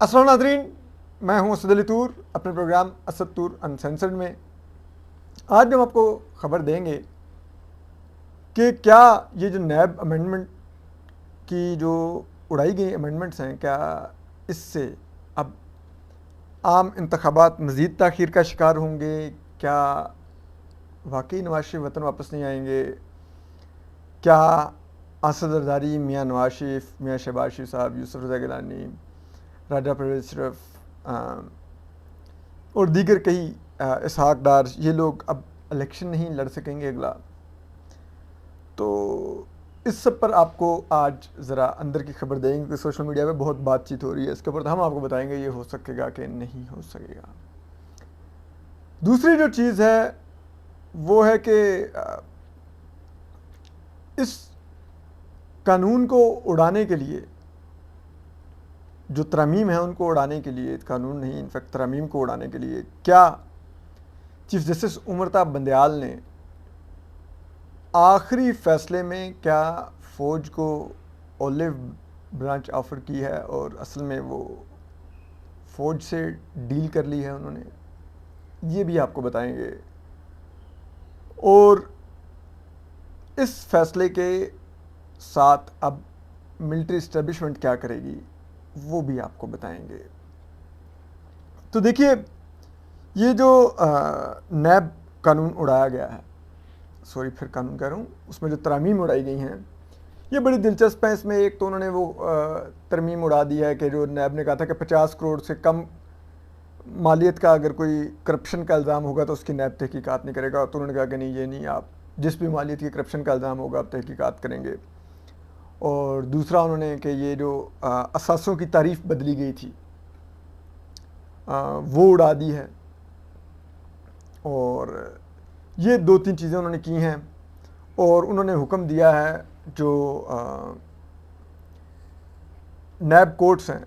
अस्सलाम नाज़रीन, मैं हूं असद अली तूर अपने प्रोग्राम असद तूर अनसेंसर्ड में। आज हम आपको खबर देंगे कि क्या ये जो नैब अमेंडमेंट की जो उड़ाई गई अमेंडमेंट्स हैं, क्या इससे अब आम इंतखाबात मज़ीद ताख़ीर का शिकार होंगे? क्या वाकई नवाज शरीफ वतन वापस नहीं आएंगे? क्या असद जरदारी, मियाँ नवाज शरीफ, मियाँ शहबाज शरीफ साहब, यूसुफ रज़ा गिलानी, राजा परवेज़ अशरफ और दीगर कई इसहाक डार, ये लोग अब इलेक्शन नहीं लड़ सकेंगे अगला? तो इस सब पर आपको आज ज़रा अंदर की खबर देंगे कि सोशल मीडिया पे बहुत बातचीत हो रही है इसके ऊपर, तो हम आपको बताएंगे ये हो सकेगा कि नहीं हो सकेगा। दूसरी जो चीज़ है वो है कि इस कानून को उड़ाने के लिए, जो तरमीम है उनको उड़ाने के लिए, कानून नहीं इनफैक्ट तरमीम को उड़ाने के लिए, क्या चीफ जस्टिस उमरता बंदयाल ने आखिरी फैसले में क्या फ़ौज को ओलिव ब्रांच ऑफ़र की है और असल में वो फ़ौज से डील कर ली है उन्होंने, ये भी आपको बताएंगे। और इस फैसले के साथ अब मिलिट्री इस्टेब्लिशमेंट क्या करेगी वो भी आपको बताएंगे। तो देखिए, ये जो नैब कानून उड़ाया गया है, सॉरी फिर कानून कह रहा हूँ, उसमें जो तरमीम उड़ाई गई हैं ये बड़ी दिलचस्प है। इसमें एक तो उन्होंने वो तरमीम उड़ा दी है कि जो नैब ने कहा था कि 50 करोड़ से कम मालियत का अगर कोई करप्शन का इल्ज़ाम होगा तो उसकी नैब तहकीकात नहीं करेगा। तो उन्होंने कहा कि नहीं, ये नहीं, आप जिस भी मालियत की करप्शन का इल्ज़ाम होगा आप तहकीकात करेंगे। और दूसरा उन्होंने कि ये जो असासों की तारीफ़ बदली गई थी वो उड़ा दी है। और ये 2-3 चीज़ें उन्होंने की हैं। और उन्होंने हुक्म दिया है जो नैब कोर्ट्स हैं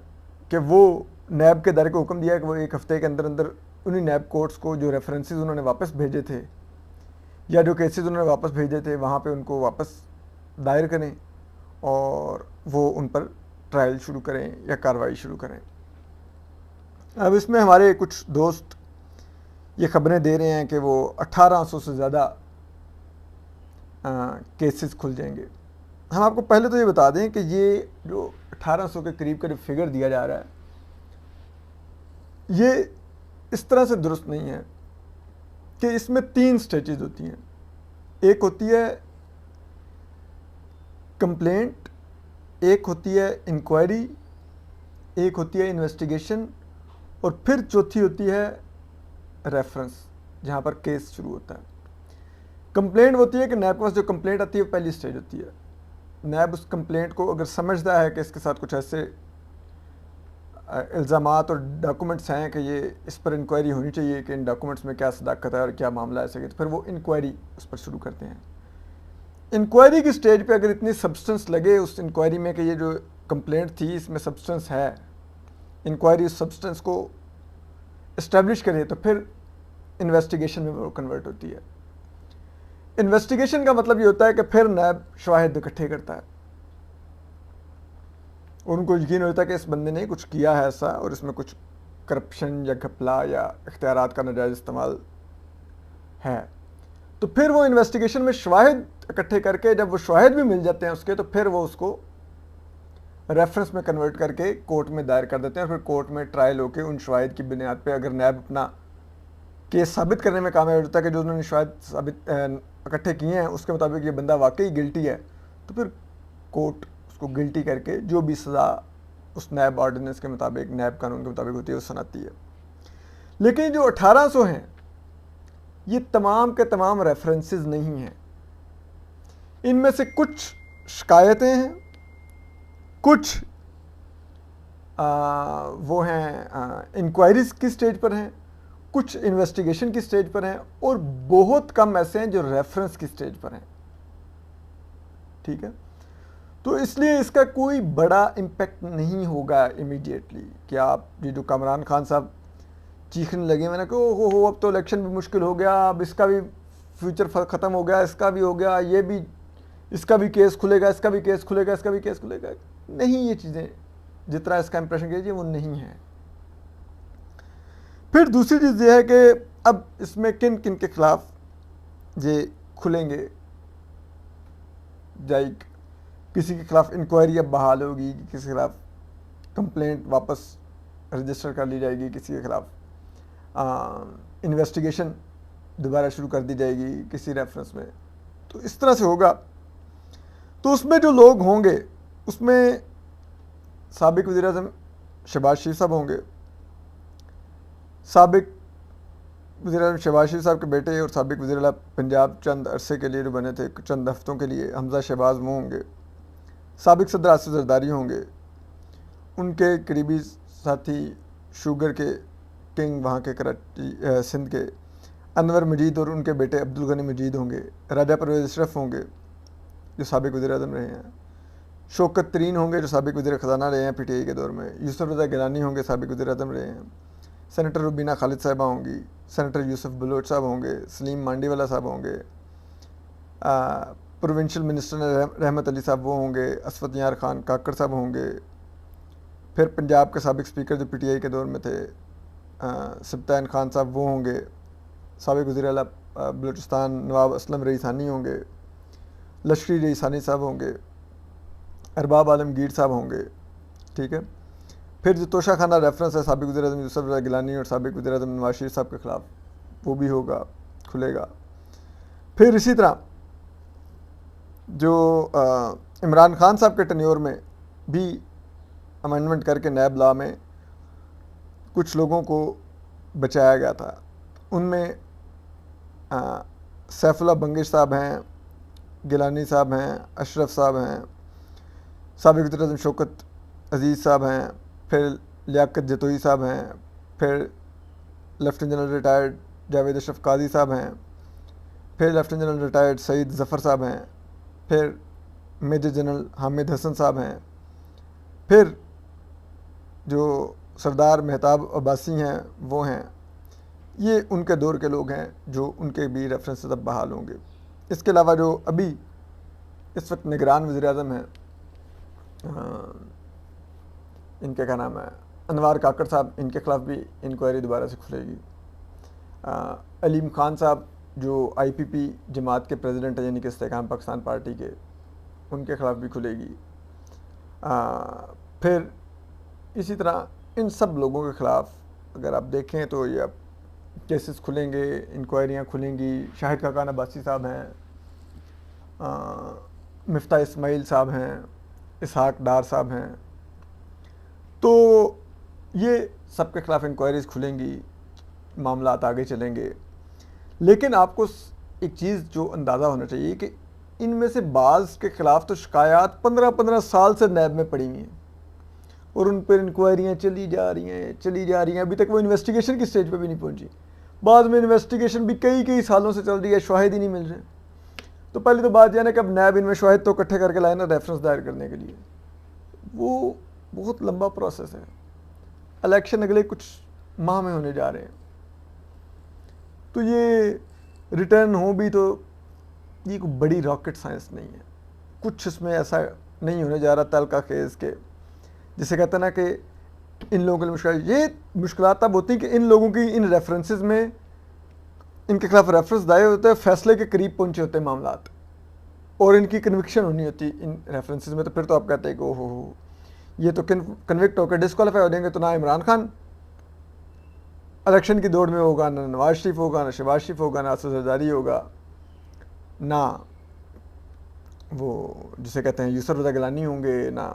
कि वो नैब के दायरे को हुक्म दिया है कि वो 1 हफ़्ते के अंदर अंदर उन्हीं नैब कोर्ट्स को जो रेफरेंसेस उन्होंने वापस भेजे थे या जो केसेस उन्होंने वापस भेजे थे वहाँ पे उनको वापस दायर करें और वो उन पर ट्रायल शुरू करें या कार्रवाई शुरू करें। अब इसमें हमारे कुछ दोस्त ये खबरें दे रहे हैं कि वो 1800 से ज़्यादा केसेस खुल जाएंगे। हम आपको पहले तो ये बता दें कि ये जो 1800 के करीब का जो फिगर दिया जा रहा है ये इस तरह से दुरुस्त नहीं है कि इसमें 3 स्टेजेस होती हैं। एक होती है कंप्लेंट, एक होती है इंक्वायरी, एक होती है इन्वेस्टिगेशन और फिर चौथी होती है रेफरेंस, जहाँ पर केस शुरू होता है। कंप्लेंट होती है कि नैब के पास जो कंप्लेंट आती है वो पहली स्टेज होती है। नैब उस कंप्लेंट को अगर समझता है कि इसके साथ कुछ ऐसे इल्ज़ामात और डॉक्यूमेंट्स हैं कि ये इस पर इंक्वायरी होनी चाहिए कि इन डॉक्यूमेंट्स में क्या सदाकत है और क्या मामला है सके, तो फिर वो इंक्वायरी उस पर शुरू करते हैं। इंक्वायरी की स्टेज पे अगर इतनी सब्सटेंस लगे उस इंक्वायरी में कि ये जो कंप्लेंट थी इसमें सब्सटेंस है, इंक्वायरी उस सब्सटेंस को इस्टेब्लिश करे, तो फिर इन्वेस्टिगेशन में वो कन्वर्ट होती है। इन्वेस्टिगेशन का मतलब ये होता है कि फिर नैब शवाहिद इकट्ठे करता है और उनको यकीन होता है कि इस बंदे ने कुछ किया है ऐसा और इसमें कुछ करप्शन या घपला या इख्तियारात का नाजायज़ इस्तेमाल है। तो फिर वो इन्वेस्टिगेशन में शवाहिद इकट्ठे करके जब वो शवाहिद भी मिल जाते हैं उसके, तो फिर वो उसको रेफरेंस में कन्वर्ट करके कोर्ट में दायर कर देते हैं। और फिर कोर्ट में ट्रायल होकर उन शवाहिद की बुनियाद पे अगर नैब अपना केस साबित करने में कामयाब होता है कि जो उन्होंने शवाहिद साबित इकट्ठे किए हैं उसके मुताबिक ये बंदा वाकई गिल्टी है, तो फिर कोर्ट उसको गिल्टी करके जो भी सज़ा उस नैब ऑर्डिनेंस के मुताबिक, नैब कानून के मुताबिक होती है, वो सुनाती है। लेकिन जो 1800 हैं ये तमाम के तमाम रेफरेंसेस नहीं हैं। इनमें से कुछ शिकायतें हैं, कुछ वो हैं इंक्वायरीज की स्टेज पर हैं, कुछ इन्वेस्टिगेशन की स्टेज पर हैं और बहुत कम ऐसे हैं जो रेफरेंस की स्टेज पर हैं। ठीक है, तो इसलिए इसका कोई बड़ा इम्पेक्ट नहीं होगा इमीडिएटली कि आप ये जो कामरान खान साहब चीखने लगे, मैंने कहा हो अब तो इलेक्शन भी मुश्किल हो गया, अब इसका भी फ्यूचर ख़त्म हो गया, इसका भी हो गया, ये भी इसका भी केस खुलेगा, इसका भी केस खुलेगा, इसका भी केस खुलेगा। नहीं, ये चीज़ें जितना इसका इंप्रेशन कीजिए वो नहीं है। फिर दूसरी चीज़ ये है कि अब इसमें किन किन के खिलाफ ये खुलेंगे, लाइक किसी के खिलाफ इंक्वायरी अब बहाल होगी, किसी के खिलाफ कंप्लेंट वापस रजिस्टर कर ली जाएगी, किसी के खिलाफ इन्वेस्टिगेशन दोबारा शुरू कर दी जाएगी किसी रेफरेंस में। तो इस तरह से होगा। तो उसमें जो लोग होंगे उसमें साबिक वज़ीर-ए-आज़म शहबाज शरीफ साहब होंगे, साबिक वज़ीर-ए-आज़म शहबाज शरीफ साहब के बेटे और साबिक वज़ीर-ए-आला पंजाब चंद अरसे के लिए जो बने थे, चंद हफ्तों के लिए, हमजा शहबाज वो होंगे, साबिक सदर आसिफ जरदारी होंगे, उनके करीबी साथी शुगर के किंग वहाँ के कराची सिंध के अनवर मजीद और उनके बेटे अब्दुल गनी मजीद होंगे, राजा परवेज़ अशरफ होंगे जो साबिक वज़ीर-ए-आज़म रहे हैं, शौकत तरीन होंगे जो साबिक वज़ीर ख़जाना रहे हैं पीटीआई के दौर में, यूसुफ रज़ा गिलानी होंगे साबिक वज़ीर-ए-आज़म रहे हैं, सेनेटर रुबीना खालिद साहिबा होंगी, सेनेटर यूसुफ बलोच साहब होंगे, सलीम मांडीवाला साहब होंगे, प्रोविंशियल मिनिस्टर रहमत अली साहब वो होंगे, असफत यार खान काकर साहब होंगे, फिर पंजाब के साबिक स्पीकर जो पीटीआई के दौर में थे सब्तान खान साहब वो होंगे, साबिक वज़ीर-ए-आला बलूचिस्तान नवाब असलम रईसानी होंगे, लश्करी रईसानी साहब होंगे, अरबाब आलमगीर साहब होंगे, ठीक है। फिर जो तोशा खाना रेफरेंस है साबिक वज़ीर-ए-आज़म यूसुफ रज़ा गिलानी और साबिक वज़ीर-ए-आज़म नवाज शरीफ साहब के ख़िलाफ़, वो भी होगा, खुलेगा। फिर इसी तरह जो इमरान खान साहब के टेन्योर में भी अमेंडमेंट करके नैब लॉ में कुछ लोगों को बचाया गया था, उनमें सैफुल्लाह बंगिश साहब हैं, गिलानी साहब हैं, अशरफ साहब हैं, साबिक वज़ीर-ए-आज़म शौकत अजीज़ साहब हैं, फिर लियाकत जतोई साहब हैं, फिर lieutenant general retired Javed Ashraf Qazi साहब हैं, फिर lieutenant general retired Saeed Zafar साहब हैं, फिर मेजर जनरल हामिद हसन साहब हैं, फिर जो सरदार मेहताब अब्बासी हैं वो हैं। ये उनके दौर के लोग हैं जो उनके भी रेफरेंसेस अब बहाल होंगे। इसके अलावा जो अभी इस वक्त निगरान वज़ीर-ए-आज़म हैं, इनके क्या नाम है, अनवार काकर साहब, इनके ख़िलाफ़ भी इंक्वायरी दोबारा से खुलेगी। अलीम ख़ान साहब जो आईपीपी जमात के प्रेसिडेंट हैं, यानी कि इस्तेकाम पाकिस्तान पार्टी के, उनके ख़िलाफ़ भी खुलेगी। फिर इसी तरह इन सब लोगों के ख़िलाफ़ अगर आप देखें तो ये अब केसेस खुलेंगे, इंक्वायरियाँ खुलेंगी। शाहिद खाकान अब्बासी साहब हैं, मिफ्ता इस्माइल साहब हैं, इसहाक डार साहब हैं, तो ये सब के ख़िलाफ़ इंक्वायरीज़ खुलेंगी, मामलात आगे चलेंगे। लेकिन आपको एक चीज़ जो अंदाज़ा होना चाहिए कि इनमें से बाज़ के ख़िलाफ़ तो शिकायत 15-15 साल से नैब में पड़ी हुई हैं और उन पर इंक्वायरियाँ चली जा रही हैं, अभी तक वो इन्वेस्टिगेशन की स्टेज पे भी नहीं पहुंची। बाद में इन्वेस्टिगेशन भी कई सालों से चल रही है, शवाहिद ही नहीं मिल रहे। तो पहले तो बात यह है कि अब नैब इनमें शवाहिद तो इकट्ठे करके लाए ना रेफरेंस दायर करने के लिए, वो बहुत लंबा प्रोसेस है। इलेक्शन अगले कुछ माह में होने जा रहे हैं, तो ये रिटर्न हो भी तो ये कोई बड़ी रॉकेट साइंस नहीं है, कुछ इसमें ऐसा नहीं होने जा रहा तल का केस के, जिसे कहते हैं ना कि इन लोगों के लिए मुश्किल। ये मुश्किलात तब होती हैं कि इन लोगों की इन रेफरेंसेस में इनके खिलाफ रेफरेंस दायर होते हैं, फैसले के करीब पहुंचे होते हैं मामलात और इनकी कन्विक्शन होनी होती इन रेफरेंसेस में। तो फिर तो आप कहते हैं कि ओहो ये तो कन्विक्ट होकर डिस्क्वालीफाई हो जाएंगे, तो ना इमरान खान इलेक्शन की दौड़ में होगा, ना नवाज शरीफ होगा, ना शहबाज शरीफ होगा, ना आसिफ जरदारी होगा, ना वो जिसे कहते हैं यूसुफ रज़ा गिलानी होंगे, ना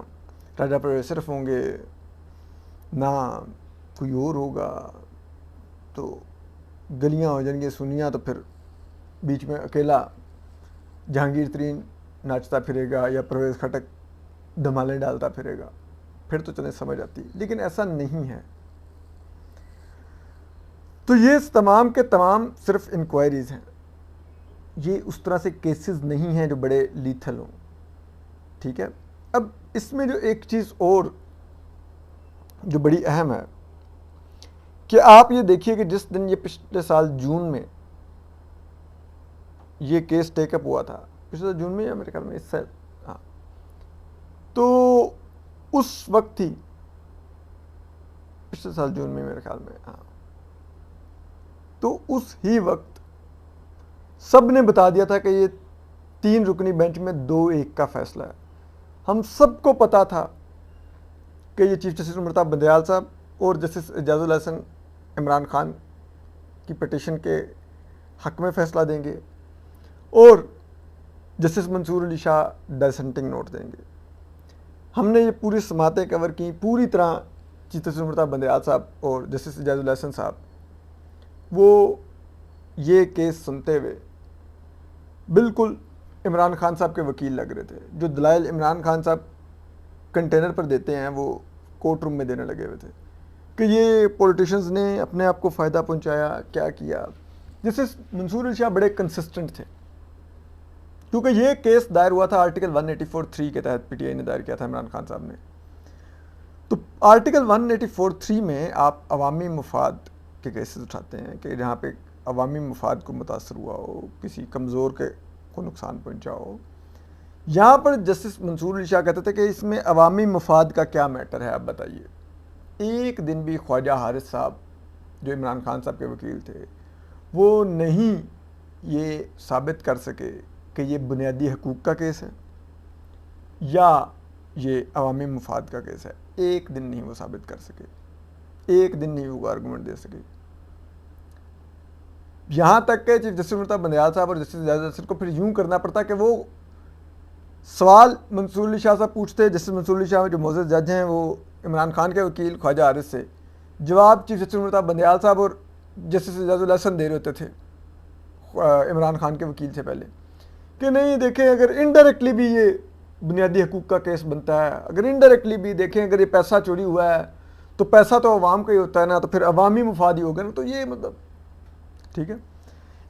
राजा परवेज़ अशरफ होंगे, ना कोई और होगा। तो गलियां हो जाएंगी सुनियाँ, तो फिर बीच में अकेला जहांगीर तरीन नाचता फिरेगा या परवेज़ खटक धमाले डालता फिरेगा, फिर तो चलें समझ आती। लेकिन ऐसा नहीं है। तो ये तमाम के तमाम सिर्फ इंक्वायरीज़ हैं, ये उस तरह से केसेस नहीं हैं जो बड़े लीथल हों, ठीक है। अब इसमें जो एक चीज़ और जो बड़ी अहम है कि आप ये देखिए कि जिस दिन ये पिछले साल जून में ये केस टेकअप हुआ था, पिछले जून में या मेरे ख्याल में इस साल, हाँ, तो उस वक्त ही पिछले साल जून में मेरे ख्याल में, हाँ। तो उस ही वक्त सब ने बता दिया था कि ये 3 रुकनी बेंच में 2-1 का फैसला है। हम सबको पता था कि ये चीफ जस्टिस उमर अता बंदयाल साहब और जस्टिस एजाजुल हसन इमरान खान की पिटीशन के हक में फैसला देंगे और justice Mansoor Ali Shah dissenting note देंगे। हमने ये पूरी समातें कवर की पूरी तरह। चीफ जस्टिस उमर अता बंदयाल साहब और जस्टिस एजाजुल हसन साहब वो ये केस सुनते हुए बिल्कुल इमरान खान साहब के वकील लग रहे थे। जो दलाइल इमरान खान साहब कंटेनर पर देते हैं वो कोर्ट रूम में देने लगे हुए थे कि ये पॉलिटिशियंस ने अपने आप को फ़ायदा पहुंचाया, क्या किया। जैसे मंसूर अली शाह बड़े कंसिस्टेंट थे क्योंकि ये केस दायर हुआ था आर्टिकल 184(3) के तहत पीटीआई ने दायर किया था इमरान खान साहब ने। तो आर्टिकल 184(3) में आप अवामी मुफाद के केसेस उठाते हैं कि जहाँ पे अवामी मुफाद को मुतासर हुआ हो, किसी कमज़ोर के को नुकसान पहुँचा हो। यहाँ पर जस्टिस मंसूर अली शाह कहते थे कि इसमें अवामी मुफाद का क्या मैटर है, आप बताइए। एक दिन भी ख्वाजा हारिस साहब जो इमरान खान साहब के वकील थे वो नहीं ये साबित कर सके कि ये बुनियादी हकूक़ का केस है या ये अवामी मुफाद का केस है। एक दिन नहीं वो साबित कर सके, एक दिन नहीं वो आर्गूमेंट दे सके। यहाँ तक कि चीफ जस्टिस उमर अता बंदयाल साहब और जस्टिस एजाजुल हसन को फिर यूँ करना पड़ता कि वो सवाल मंसूर अली शाह साहब पूछते, जस्टिस मंसूर अली शाह जो मोअज़्ज़ज़ जज हैं वो इमरान खान के वकील ख्वाजा हारिस से, जवाब चीफ जस्टिस उमर अता बंदयाल साहब और जस्टिस एजाजुल हसन दे रहे होते थे इमरान खान के वकील से पहले कि नहीं देखें अगर इनडायरेक्टली भी ये बुनियादी हकूक़ का केस बनता है, अगर इनडायरेक्टली भी देखें अगर ये पैसा चोरी हुआ है तो पैसा तो अवाम का ही होता है ना, तो फिर अवामी मुफाद ही होगा ना। तो ये मतलब ठीक है।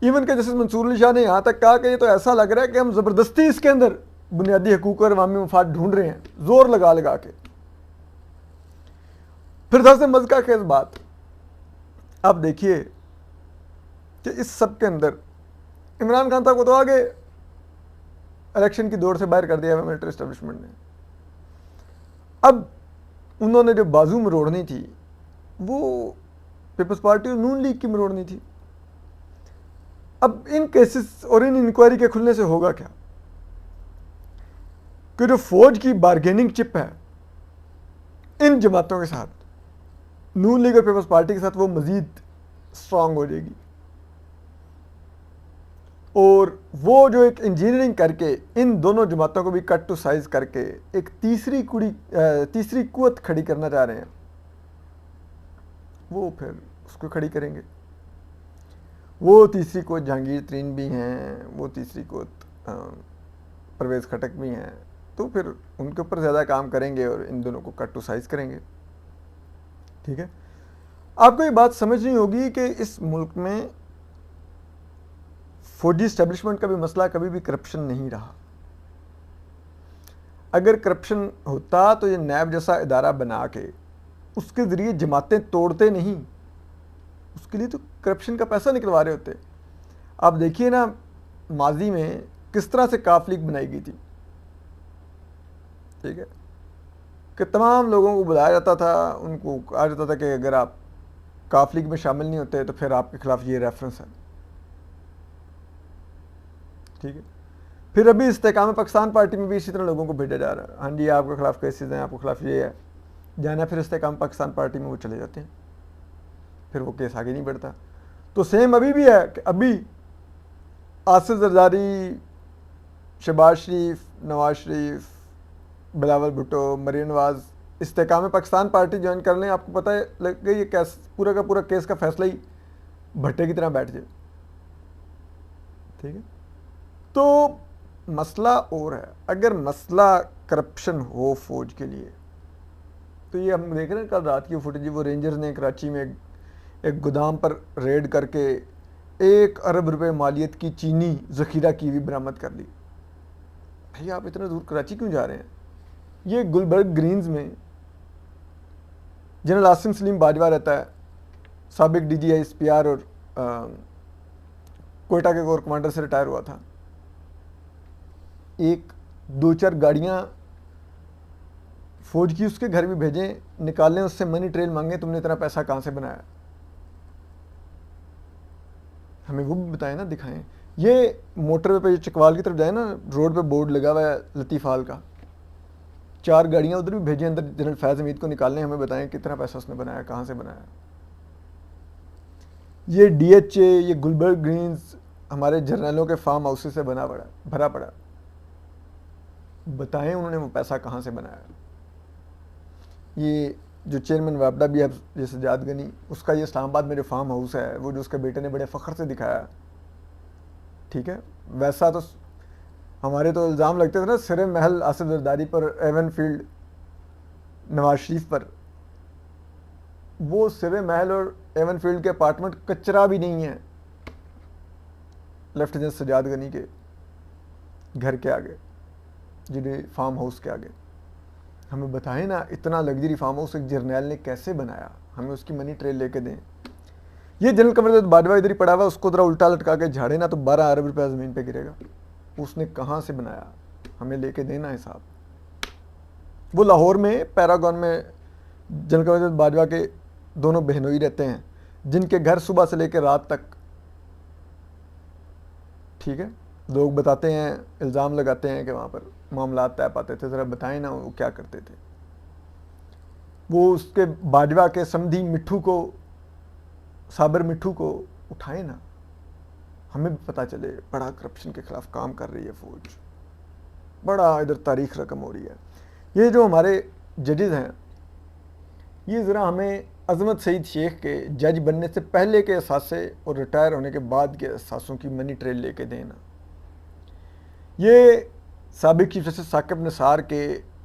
इवन के जस्टिस मंसूर अली शाह ने यहाँ तक कहा कि ये तो ऐसा लग रहा है कि हम ज़बरदस्ती इसके अंदर बुनियादी हकूक़ और अवामी मुफाद ढूंढ रहे हैं, जोर लगा लगा के। फिर सबसे मज़े खेज बात आप देखिए कि इस सब के अंदर इमरान खान साहब को तो आगे इलेक्शन की दौड़ से बाहर कर दिया है मिलिट्री एस्टेब्लिशमेंट ने। अब उन्होंने जो बाजू मरोड़नी थी वो पीपल्स पार्टी और नून लीग की मरोड़नी थी। अब इन केसेस और इन इंक्वायरी के खुलने से होगा क्या कि जो फौज की बार्गेनिंग चिप है इन जमातों के साथ, नून लीग और पीपल्स पार्टी के साथ, वो मजीद स्ट्रांग हो जाएगी और वो जो एक इंजीनियरिंग करके इन दोनों जमातों को भी कट टू साइज करके एक तीसरी कुव्वत खड़ी करना चाह रहे हैं, वो फिर उसको खड़ी करेंगे। वो तीसरी कुव्वत जहांगीर तरीन भी हैं, वो तीसरी कुव्वत परवेज़ खटक भी हैं, तो फिर उनके ऊपर ज़्यादा काम करेंगे और इन दोनों को कट टू साइज करेंगे। ठीक है। आपको ये बात समझनी होगी कि इस मुल्क में फौजी इस्टेब्लिशमेंट का भी मसला कभी भी करप्शन नहीं रहा। अगर करप्शन होता तो ये नैब जैसा इदारा बना के उसके ज़रिए जमातें तोड़ते नहीं, उसके लिए तो करप्शन का पैसा निकलवा रहे होते। आप देखिए ना माजी में किस तरह से काफ लीग बनाई गई थी, ठीक है, कि तमाम लोगों को बुलाया जाता था, उनको कहा जाता था कि अगर आप काफ लीग में शामिल नहीं होते तो फिर आपके खिलाफ ये रेफरेंस है। ठीक है। फिर अभी इस्तेकाम पाकिस्तान पार्टी में भी इसी तरह लोगों को भेजा जा रहा है, हाँ जी आपके खिलाफ केसेस हैं, आपके खिलाफ ये है, जाना फिर इस्तेकाम पाकिस्तान पार्टी में वो चले जाते हैं, फिर वो केस आगे नहीं बढ़ता। तो सेम अभी भी है कि अभी आसिफ जरदारी, शहबाज शरीफ, नवाज शरीफ, बिलावल भुट्टो, मरीम नवाज इस्तेकाम पाकिस्तान पार्टी ज्वाइन कर लें, आपको पता है लग गई ये केस पूरा का पूरा केस का फैसला ही भट्टे की तरह बैठ जाए। ठीक है। तो मसला और है, अगर मसला करप्शन हो फौज के लिए तो ये हम देख रहे हैं कल रात की फुटेज, वो रेंजर्स ने कराची में एक गोदाम पर रेड करके 1 अरब रुपए मालियत की चीनी ज़ख़ीरा की हुई बरामद कर ली। भाई आप इतना दूर कराची क्यों जा रहे हैं? ये गुलबर्ग ग्रीन्स में जनरल आसिम सलीम बाजवा रहता है, साबिक DGI SPR और कोयटा के कोर कमांडर से रिटायर हुआ था। एक 2-4 गाड़ियाँ फौज की उसके घर भी भेजें, निकालें उससे मनी ट्रेल मांगे, तुमने इतना पैसा कहाँ से बनाया, हमें वो भी बताएं ना, दिखाएं। ये मोटरवे पे चकवाल की तरफ जाए ना, रोड पे बोर्ड लगा हुआ है लतीफ़ हॉल का, 4 गाड़ियाँ उधर भी भेजें अंदर, जनरल फैज़ हमीद को निकालने, हमें बताएं कितना पैसा उसने बनाया, कहाँ से बनाया। ये DHA, ये गुलबर्ग ग्रीन्स हमारे जर्नलों के फार्म हाउसेस से भरा पड़ा, बताएं उन्होंने वो पैसा कहाँ से बनाया। ये जो चेयरमैन वापडा भी है जैसे जाद गनी, उसका ये इस्लामाबाद में जो फार्म हाउस है, वो जो उसके बेटे ने बड़े फ़ख्र से दिखाया, ठीक है, वैसा तो हमारे तो इल्ज़ाम लगते थे ना सिर महल आसिफ जरदारी पर, एवन फील्ड नवाज शरीफ पर, वो सिर महल और एवन फील्ड के अपार्टमेंट कचरा भी नहीं है लेफ्टिनेंट सजाद गनी के घर के आगे, जिन्हें फार्म हाउस के आगे। हमें बताएं ना, इतना लग्जरी फार्म हाउस एक जर्नैल ने कैसे बनाया, हमें उसकी मनी ट्रेल लेके दें। ये जनरल कमर बाजवा इधर ही पड़ा हुआ, उसको जरा उल्टा लटका के झाड़े ना तो 12 अरब रुपया ज़मीन पे गिरेगा। उसने कहाँ से बनाया, हमें लेके देना हिसाब। वो लाहौर में पैरागॉन में जनरल कमर बाजवा के दोनों बहनोई रहते हैं, जिनके घर सुबह से लेकर रात तक, ठीक है, लोग बताते हैं, इल्ज़ाम लगाते हैं कि वहाँ पर मामला तय पाते थे। ज़रा बताएं ना वो क्या करते थे। वो उसके बाजवा के समधी मिट्ठू को, साबर मिट्ठू को उठाए ना, हमें भी पता चले। बड़ा करप्शन के खिलाफ काम कर रही है फौज, बड़ा इधर तारीख रकम हो रही है। ये जो हमारे जजेज़ हैं, ये ज़रा हमें अज़मत सईद शेख के जज बनने से पहले के असासे और रिटायर होने के बाद के असासों की मनी ट्रेल लेके देना। ये साबिक चीफ जस्टिस साकिब निसार के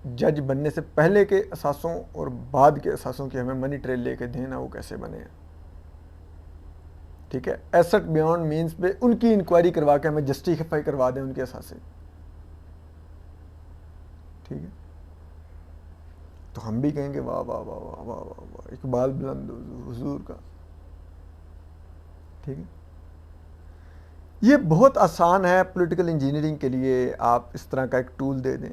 जज बनने से पहले के असासों और बाद के असासों की हमें मनी ट्रेल लेके देना, वो कैसे बने हैं, ठीक है। एसेट बियॉन्ड मीन्स पे उनकी इंक्वायरी करवा के हमें जस्टिफाई करवा दें उनके असासे, ठीक है। तो हम भी कहेंगे वाह वाह वाह वाह वाह वाह वाह, इकबाल बुलंद हुजूर का, ठीक है। ये बहुत आसान है पॉलिटिकल इंजीनियरिंग के लिए, आप इस तरह का एक टूल दे दें।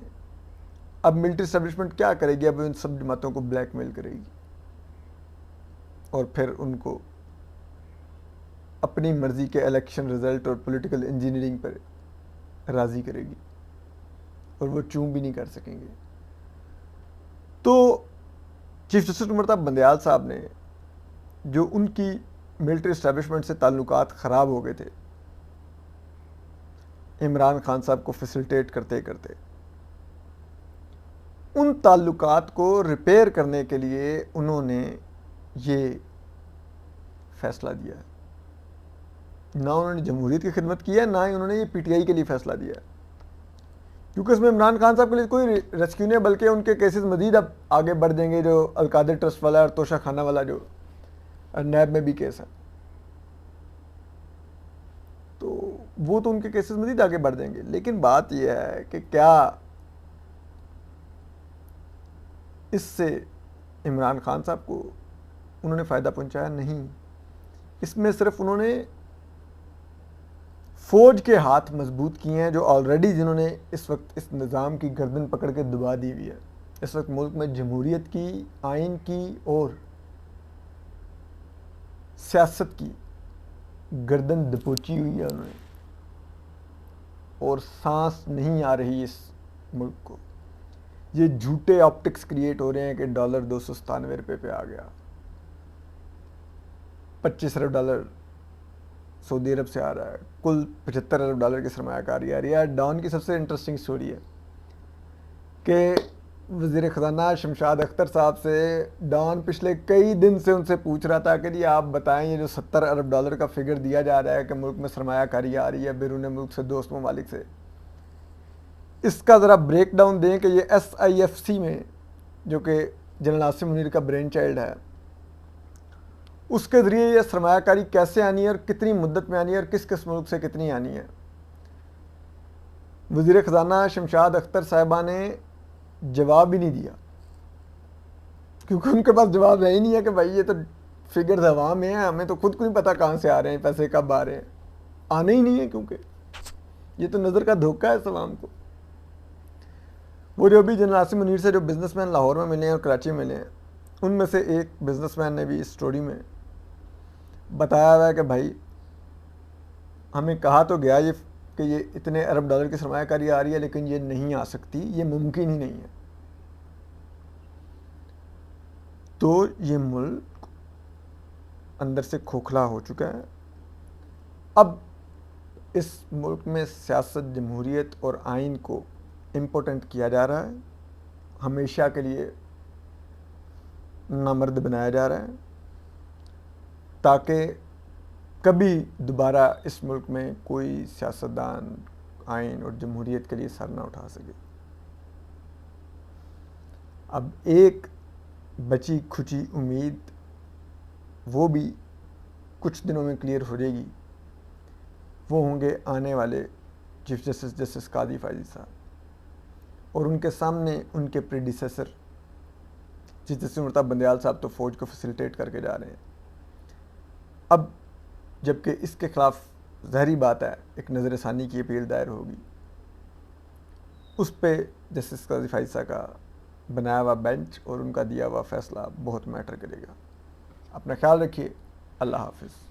अब मिलिट्री एस्टेब्लिशमेंट क्या करेगी, अब इन सब जमातों को ब्लैकमेल करेगी और फिर उनको अपनी मर्जी के इलेक्शन रिजल्ट और पॉलिटिकल इंजीनियरिंग पर राज़ी करेगी और वो चूं भी नहीं कर सकेंगे। तो चीफ जस्टिस उमर बंदयाल साहब ने, जो उनकी मिलिट्री एस्टेब्लिशमेंट से ताल्लुकात ख़राब हो गए थे इमरान खान साहब को फैसिलिटेट करते करते, उन ताल्लुकात को रिपेयर करने के लिए उन्होंने ये फैसला दिया है। ना उन्होंने जमहूरियत की खिदमत की है, ना ही उन्होंने ये PTI के लिए फैसला दिया है, क्योंकि उसमें इमरान खान साहब के लिए कोई रेस्क्यू नहीं है, बल्कि उनके केसेस मजीद अब आगे बढ़ जाएंगे। जो अलकादिर ट्रस्ट वाला और तोशा खाना वाला जो नैब में भी केस है, तो वो तो उनके केसेस मजीद आगे बढ़ जाएंगे। लेकिन बात यह है कि क्या इससे इमरान खान साहब को उन्होंने फ़ायदा पहुंचाया? नहीं, इसमें सिर्फ उन्होंने फ़ौज के हाथ मजबूत किए हैं, जो ऑलरेडी जिन्होंने इस वक्त इस निज़ाम की गर्दन पकड़ के दबा दी हुई है। इस वक्त मुल्क में जमहूरियत की, आइन की और सियासत की गर्दन दबोची हुई है उन्होंने, और सांस नहीं आ रही इस मुल्क को। ये झूठे ऑप्टिक्स क्रिएट हो रहे हैं कि डॉलर 297 रुपये पे आ गया, 25 अरब डॉलर सऊदी अरब से आ रहा है, कुल 75 अरब डॉलर की सरमायाकारी आ रही है। डॉन की सबसे इंटरेस्टिंग स्टोरी है कि वज़ीर ख़जाना शमशाद अख्तर साहब से डॉन पिछले कई दिन से उनसे पूछ रहा था कि जी आप बताएं, ये जो 70 अरब डॉलर का फिगर दिया जा रहा है कि मुल्क में सरमायाकारी आ रही है बैरून मुल्क से, दोस्त ममालिक से, इसका ज़रा ब्रेक डाउन दें कि ये SIFC में, जो कि जनरल आसिम मुनीर का ब्रेन चाइल्ड है, उसके ज़रिए ये सरमायाकारी कैसे आनी है और कितनी मुद्दत में आनी है और किस किस मुल्क से कितनी आनी है। वज़ीर ख़जाना शमशाद अख्तर साहिबा ने जवाब ही नहीं दिया, क्योंकि उनके पास जवाब है ही नहीं है कि भाई ये तो फिगर्स हवा में है, हमें तो खुद को नहीं पता कहाँ से आ रहे हैं, पैसे कब आ रहे हैं, आने ही नहीं है, क्योंकि ये तो नज़र का धोखा है इस अवाम को। वो जो अभी जनरल आसिम मुनीर से जो बिजनेसमैन लाहौर में मिले हैं और कराची में मिले हैं, उनमें से एक बिजनेसमैन ने भी इस स्टोरी में बताया हुआ है कि भाई हमें कहा तो गया ये कि ये इतने अरब डॉलर की सरमायाकारी आ रही है, लेकिन ये नहीं आ सकती, ये मुमकिन ही नहीं है। तो ये मुल्क अंदर से खोखला हो चुका है। अब इस मुल्क में सियासत, जमहूरियत और आइन को इम्पोर्टेंट किया जा रहा है, हमेशा के लिए नामर्द बनाया जा रहा है, ताकि कभी दोबारा इस मुल्क में कोई सियासतदान आइन और जमहूरियत के लिए सर ना उठा सके। अब एक बची खुची उम्मीद, वो भी कुछ दिनों में क्लियर हो जाएगी। वो होंगे आने वाले चीफ जस्टिस कादी फायजी साहब, और उनके सामने उनके predecessor chief justice Murtaza Bandial साहब तो फ़ौज को फैसिलिटेट करके जा रहे हैं। अब जबकि इसके ख़िलाफ़ ज़ाहिरी बात है एक नज़र षानी की अपील दायर होगी, उस पर जस्टिस कादी फायजी साहब का बनाया हुआ बेंच और उनका दिया हुआ फ़ैसला बहुत मैटर करेगा। अपना ख्याल रखिए। अल्लाह हाफिज़।